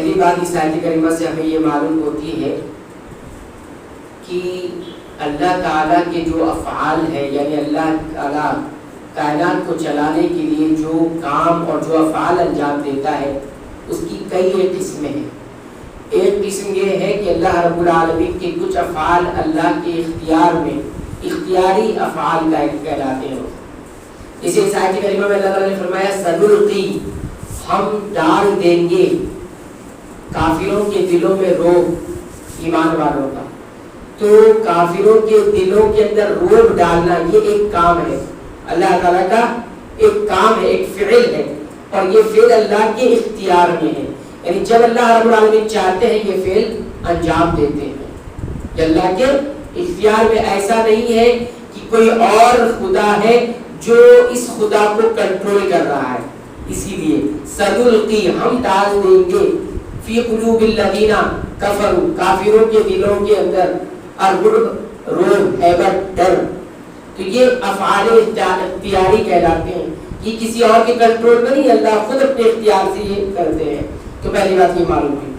پہلی بات اس آیت کریمہ سے ہمیں یہ معلوم ہوتی ہے کہ اللہ تعالیٰ کے جو افعال ہے، یعنی اللہ تعالیٰ کائنات کو چلانے کے لیے جو کام اور جو افعال انجام دیتا ہے اس کی کئی قسمیں ہیں۔ ایک قسم یہ ہے کہ اللہ رب العالمین کے کچھ افعال اللہ کے اختیار میں اختیاری افعال کہلاتے ہیں۔ جیسے اس آیت کریمہ میں اللہ تعالیٰ نے فرمایا سنلقی، ہم ڈال دیں گے کافروں کے دلوں میں رعب ایمان والوں کا۔ تو کافروں کے دلوں کے اندر رعب ڈالنا یہ ایک کام ہے، اللہ تعالیٰ کا ایک کام ہے، ایک فعل ہے، اور یہ فعل اللہ کے اختیار میں ہے۔ یعنی جب اللہ رب العالمین چاہتے ہیں یہ فعل انجام دیتے ہیں، کہ اللہ کے اختیار میں ایسا نہیں ہے کہ کوئی اور خدا ہے جو اس خدا کو کنٹرول کر رہا ہے۔ اسی لیے سنلقی، ہم ڈال دیں گے فی قلوب الذین کفروا، کافروں کے دلوں کے اندر الرعب، رعب، ہیبت، ڈر۔ تو یہ افعال اختیاری کہلاتے ہیں، یہ کسی اور کے کنٹرول میں نہیں، اللہ خود اپنے اختیار سے یہ کرتے ہیں۔ تو پہلی بات یہ معلوم ہوئی۔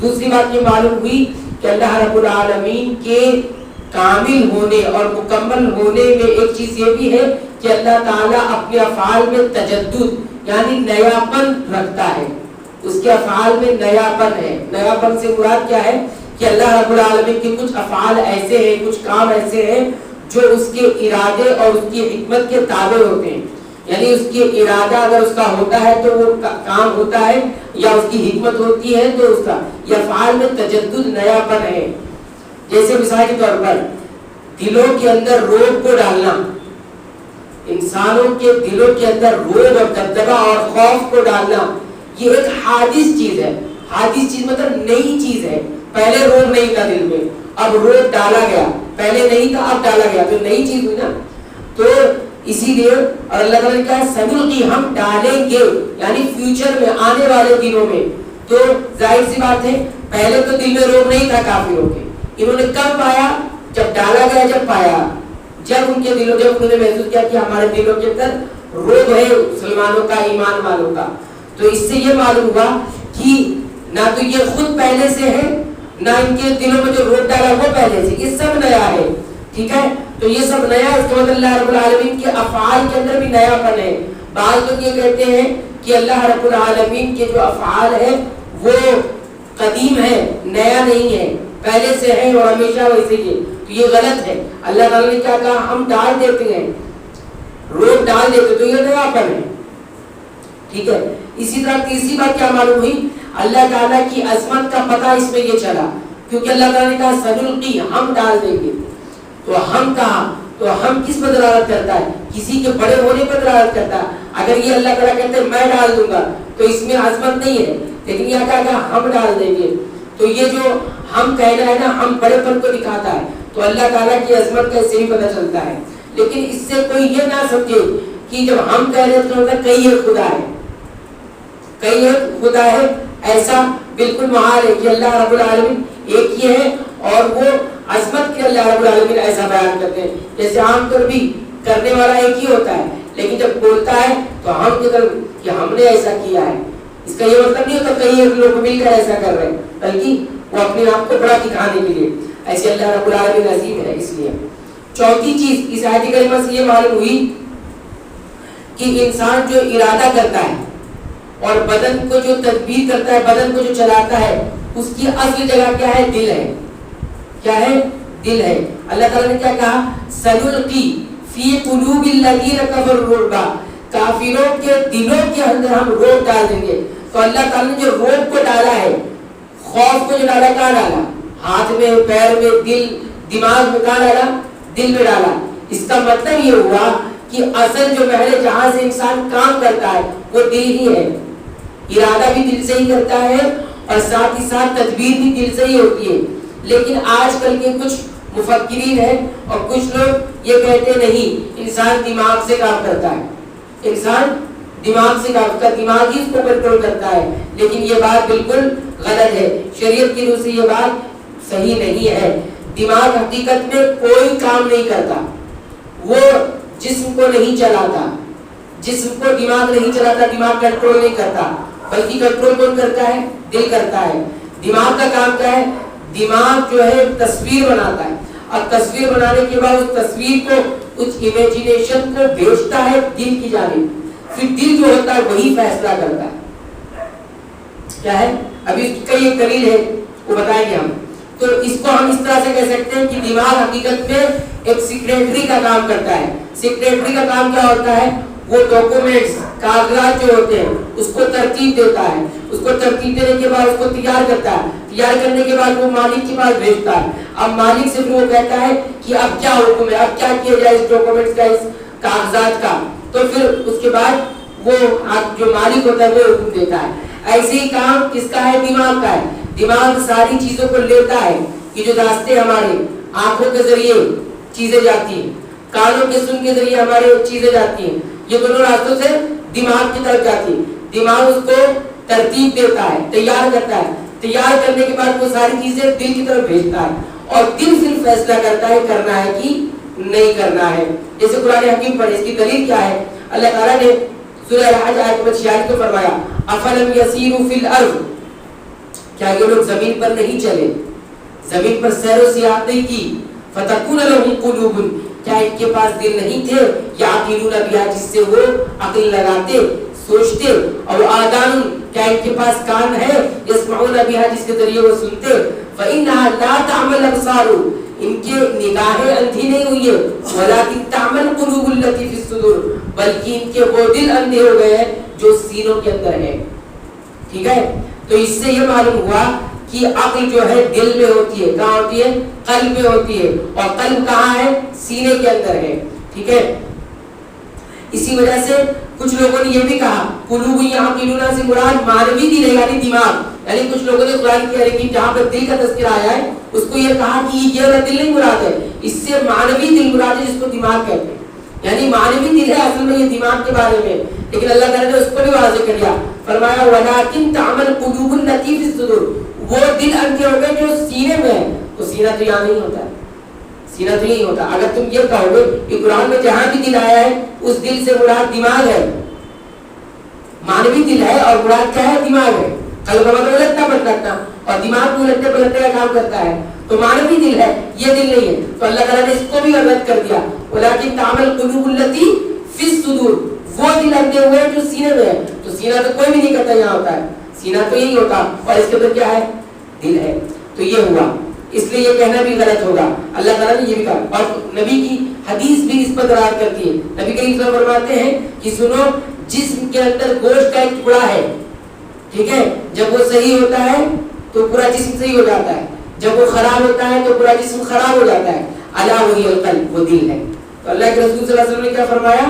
دوسری بات یہ معلوم ہوئی کہ اللہ رب العالمین کے کامل ہونے اور مکمل ہونے میں ایک چیز یہ بھی ہے کہ اللہ تعالیٰ اپنے افعال میں تجدد یعنی نیاپن رکھتا ہے، اس کے افعال میں نیاپن ہے۔ نیاپن سے مراد کیا ہے کہ اللہ رب العالمین کے کچھ افعال ایسے ہیں، کچھ کام ایسے ہیں جو اس کے ارادے اور اس کی حکمت کے تابع ہوتے ہیں۔ یعنی اس کے ارادہ اگر اس کا ہوتا ہے تو وہ کام ہوتا ہے، یا اس کی حکمت ہوتی ہے تو اس کا یہ افعال میں تجدد نیاپن ہے۔ جیسے مثال کے طور پر دلوں کے اندر رعب کو ڈالنا، انسانوں کے دلوں کے اندر رعب اور دبدبہ اور خوف کو ڈالنا، یہ ایک حادث چیز ہے۔ حادث چیز مطلب نئی چیز ہے، پہلے رعب نہیں تھا دل میں، اب رعب ڈالا گیا، پہلے نہیں تھا اب ڈالا گیا، تو نئی چیز ہوئی نا۔ تو اسی لیے اور اللہ تعالیٰ نے کہا سنلقی، ہم ڈالیں گے، یعنی فیوچر میں آنے والے دنوں میں۔ تو ظاہر سی بات ہے پہلے تو دل میں رعب نہیں تھا کافروں کے، انہوں نے کب پایا؟ جب ڈالا گیا، جب پایا، جب ان کے دلوں، جب انہوں نے محسوس کیا کہ ہمارے دلوں کے اندر رعب ہے مسلمانوں کا، ایمان والوں کا۔ تو اس سے یہ معلوم ہوا کہ نہ تو یہ خود پہلے سے ہے، نہ ان کے دلوں میں جو رعب ڈالا وہ پہلے سے، یہ سب نیا ہے۔ ٹھیک ہے، تو یہ سب نیا، اس کے بعد اللہ رب العالمین کے افعال کے اندر بھی نیا پن ہے۔ بعض لوگ یہ کہتے ہیں کہ اللہ رب العالمین کے جو افعال ہے وہ قدیم ہے، نیا نہیں ہے، پہلے سے ہے اور ہمیشہ ویسے ہی ہے، تو یہ غلط ہے۔ اللہ تعالیٰ نے کیا کہا؟ ہم ڈال دیتے ہیں، روح ڈال دیتے، تو یہ نیا پن ہے۔ ٹھیک ہے، اسی طرح تیسری بات کیا معلوم ہوئی؟ اللہ تعالیٰ کی عظمت کا پتہ اس میں یہ چلا، کیونکہ اللہ تعالیٰ نے کہا سنلقی، ہم ڈال دیں گے۔ تو ہم کہا، تو ہم کس پر دلالت کرتا ہے؟ کسی کے بڑے ہونے پر دلالت کرتا ہے۔ اگر یہ اللہ تعالیٰ کہتے ہیں میں ڈال دوں گا تو اس میں عظمت نہیں ہے، لیکن یہ کہا ہم ڈال دیں گے، تو یہ جو ہم کہنا ہے نا، ہم بڑے پن کو دکھاتا ہے۔ تو اللہ تعالیٰ کی عظمت کا اسے بھی پتہ چلتا ہے۔ لیکن اس سے کوئی یہ نہ سمجھے کہ جب ہم کہہ رہے ہیں تو مطلب کئی ایک خدا ہے، کئی ایک خدا ہے، ایسا بالکل محال ہے کہ اللہ رب العالمین ایک ہی ہے، اور وہ عظمت کے اللہ رب العالمین ایسا بیان کرتے ہیں جیسے عام طور بھی کرنے والا ایک ہی ہوتا ہے، لیکن جب بولتا ہے تو ہم کی طرف کہ ہم نے ایسا کیا ہے، اس کا یہ مطلب نہیں ہوتا کئی ایک لوگ مل کر ایسا کر رہے ہیں، بلکہ وہ اپنے آپ کو بڑا دکھانے کے لیے، ایسے اللہ رب العالمین عظیم ہے۔ اس لیے چوتھی چیز اس آیت کریمہ سے یہ معلوم ہوئی کہ انسان جو ارادہ کرتا ہے اور بدن کو جو تدبیر کرتا ہے، بدن کو جو چلاتا ہے، اس کی اصل جگہ کیا ہے؟ دل ہے۔ کیا ہے؟ دل ہے۔ اللہ تعالیٰ نے کیا کہا؟ سنلقی فی قلوب الذین کفروا الرعب، کافروں کے دلوں کے اندر ہم رعب ڈال دیں گے۔ تو اللہ تعالیٰ نے جو رعب کو ڈالا ہے، خوف کو جو ڈالا، کہاں ڈالا؟ ہاتھ میں، پیر میں، دل، دماغ میں، کہاں ڈالا؟ دل میں ڈالا۔ اس کا مطلب یہ ہوا کہ اصل جو محل جہاں سے انسان کام کرتا ہے وہ دل ہی ہے، ارادہ بھی دل سے ہی کرتا ہے اور ساتھ ہی ساتھ تدبیر بھی دل سے ہی ہوتی ہے۔ لیکن آج کل کے کچھ مفکرین ہیں اور کچھ لوگ یہ کہتے نہیں، انسان دماغ سے کام کرتا ہے، انسان دماغ سے کام کرتا ہے، دماغ ہی اس کو کنٹرول کرتا ہے، لیکن یہ بات بالکل غلط ہے۔ شریعت کی روح سے یہ بات صحیح نہیں ہے۔ دماغ حقیقت میں کوئی کام نہیں کرتا، وہ جسم کو نہیں چلاتا، جسم کو دماغ نہیں چلاتا، دماغ کنٹرول نہیں کرتا، بلکہ کنٹرول کون کرتا ہے؟ دل کرتا ہے. دماغ کا کام کیا ہے؟ دماغ جو ہے تصویر بناتا ہے، اور تصویر بنانے کے بعد اس تصویر کو، اس امیجینیشن کو بھیجتا ہے دل کی جانب. پھر دل جو ہوتا ہے وہی فیصلہ کرتا ہے. کیا ہے؟ ابھی اس کا یہ دلیل ہے، وہ بتائیں گے ہم. تو اس کو ہم اس طرح سے کہہ سکتے ہیں کہ دماغ حقیقت میں ایک سیکریٹری کا کام کرتا ہے. سیکریٹری کا کام کیا ہوتا ہے؟ وہ ڈاکومنٹس، کاغذات جو ہوتے ہیں اس کو ترتیب دیتا ہے. اس کو ترتیب دینے کے بعد اس کو تیار کرتا ہے. تیار کرنے کے بعد وہ مالک کے پاس بھیجتا ہے. اب مالک سے وہ کہتا ہے کہ اب کیا حکم ہے، اب کیا کیا جائے اس ڈاکومنٹس کا، اس کاغذات کا. تو پھر اس کے بعد وہ جو مالک ہوتا ہے وہ حکم دیتا ہے. ایسے ہی کام کس کا ہے؟ دماغ کا ہے. دماغ ساری چیزوں کو لیتا ہے کہ جو راستے ہمارے آنکھوں کے ذریعے چیزیں جاتی ہیں، کانوں کے سن کے ذریعے ہمارے چیزیں جاتی ہیں، یہ دونوں راستوں سے دماغ کی طرف جاتی ہیں. دماغ اس کو ترتیب دیتا ہے، تیار کرتا ہے. تیار کرنے کے بعد وہ ساری چیزیں دل کی طرف بھیجتا ہے، اور دل پھر فیصلہ کرتا ہے کرنا ہے کہ نہیں کرنا ہے. جیسے قرآن حکیم پر اس کی دلیل کیا ہے؟ اللہ تعالیٰ نے سورہ الحج آیت نمبر 46 کو فرمایا افلم یسیروا فی الارض، کیا یہ لوگ زمین پر نہیں چلے، زمین پر سیر و سیاحت نہیں کی؟ فتکون لهم قلوب، کیا ان کے پاس دل نہیں تھے؟ یعقلون بها، جس سے وہ عقل لگاتے سوچتے. اور آذان، کیا ان کے پاس کان ہے؟ یسمعون بها، جس کے ذریعے وہ سنتے. فإنها لا تعمل الابصار، ان کے نگاہیں اندھی نہیں ہوئی ہے، ولكن تعمل قلوب التي في الصدور، بلکہ ان کے وہ دل اندھے ہو گئے ہیں جو سینوں کے اندر ہے. ٹھیک ہے؟ تو اس سے یہ معلوم ہوا کہ عقل جو ہے دل میں ہوتی ہے. کہاں ہوتی ہے؟ قلب میں ہوتی ہے. اور قلب کہاں ہے؟ سینے کے اندر ہے. ٹھیک ہے؟ اسی وجہ سے کچھ لوگوں نے یہ بھی کہا قلوب یعقلون سے مراد معنوی دل ہے، یعنی دماغ. یعنی کچھ لوگوں نے قرآن کی حدیث جہاں پر دل کا تذکرہ آیا ہے اس کو یہ کہا کہ یہ دل نہیں مراد ہے، اس سے معنوی دل مراد ہے جس کو دماغ کہتے ہیں. یعنی معنوی دل ہے اصل میں یہ دماغ کے بارے میں، لیکن اللہ تعالیٰ نے اس کو بھی واضح کر دیا. فرمایا ولکن تعمل قلوب التي في الصدور، وہ دل اندھے ہو گئے جو سینے میں ہے. تو سینہ تو یہاں نہیں ہوتا ہے، سینہ تو نہیں ہوتا. اگر تم یہ کہو گے کہ قرآن میں جہاں بھی دل آیا ہے اس دل سے مراد دماغ ہے، معنوی دل ہے، اور مراد کیا ہے؟ دماغ ہے. قلب مطلب لگتا پلٹنا، اور دماغ کو لگتے پلٹنے کا کام کرتا ہے. تو معنوی دل ہے، یہ دل نہیں ہے. تو اللہ تعالیٰ نے اس کو بھی رد کر دیا ولکن تعمل قلوب التي في الصدور، وہ دل اندھے ہوئے جو سینے میں ہے. تو سینہ تو کوئی بھی نہیں کرتا یہاں ہوتا ہے، سینہ تو یہی ہوتا، اور اس کے اندر کیا ہے؟ دل ہے. تو یہ ہوا، اس لیے یہ کہنا بھی غلط ہوگا. اللہ تعالیٰ نے یہ بھی کہا، اور نبی کی حدیث بھی اس پر دلالت کرتی ہے. نبی کریم صلی اللہ علیہ وسلم فرماتے ہیں کہ سنو، جسم کے اندر گوشت کا ایک ٹکڑا ہے، ٹھیک ہے، جب وہ صحیح ہوتا ہے تو پورا جسم صحیح ہو جاتا ہے، جب وہ خراب ہوتا ہے تو پورا جسم خراب ہو جاتا ہے. الا وہی القلب، وہ دل ہے. تو اللہ کے رسول صلی اللہ علیہ وسلم نے کیا فرمایا؟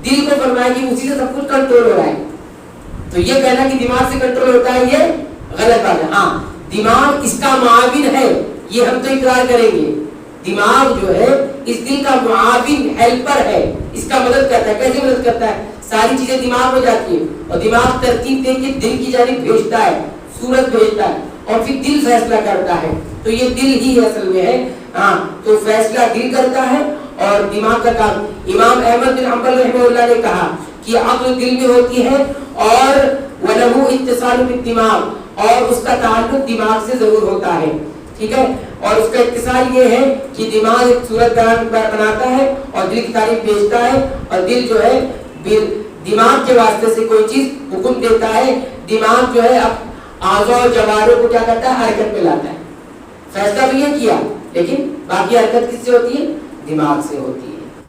دل کو فرمایا کہ اسی سے سب کچھ کنٹرول ہو رہا ہے. تو یہ کہنا کہ دماغ سے کنٹرول ہوتا ہے یہ غلط بات ہے. ہاں دماغ اس کا معاون ہے، یہ ہم تو اقرار کریں گے. دماغ جو ہے اس دل کا معاون، ہیلپر ہے، اس کا مدد کرتا ہے. کیسے مدد کرتا ہے؟ ساری چیزیں دماغ میں جاتی ہیں اور دماغ ترتیب دے کے دل کی جانب بھیجتا ہے، صورت بھیجتا ہے، اور پھر دل فیصلہ کرتا ہے. تو یہ دل ہی اصل میں ہے. ہاں تو فیصلہ دل کرتا ہے اور دماغ کا کام. امام احمد بن حنبل رحمہ اللہ نے کہا کہ عقل دل میں ہوتی ہے اور وَلَهُ اتصال بالدماغ، اور اس کا تعلق دماغ سے ضرور ہوتا ہے. ٹھیک ہے؟ اور اس کا اتصال یہ ہے کہ دماغ ایک صورت بناتا ہے اور دل کی تعریف بھیجتا ہے، اور دل جو ہے دماغ کے واسطے سے کوئی چیز حکم دیتا ہے. دماغ جو ہے اب اعضاء و جوارح کو کیا کرتا ہے؟ حرکت میں لاتا ہے. فیصلہ بھی یہ کیا، لیکن باقی حرکت کس سے ہوتی ہے؟ دماغ سے ہوتی ہے.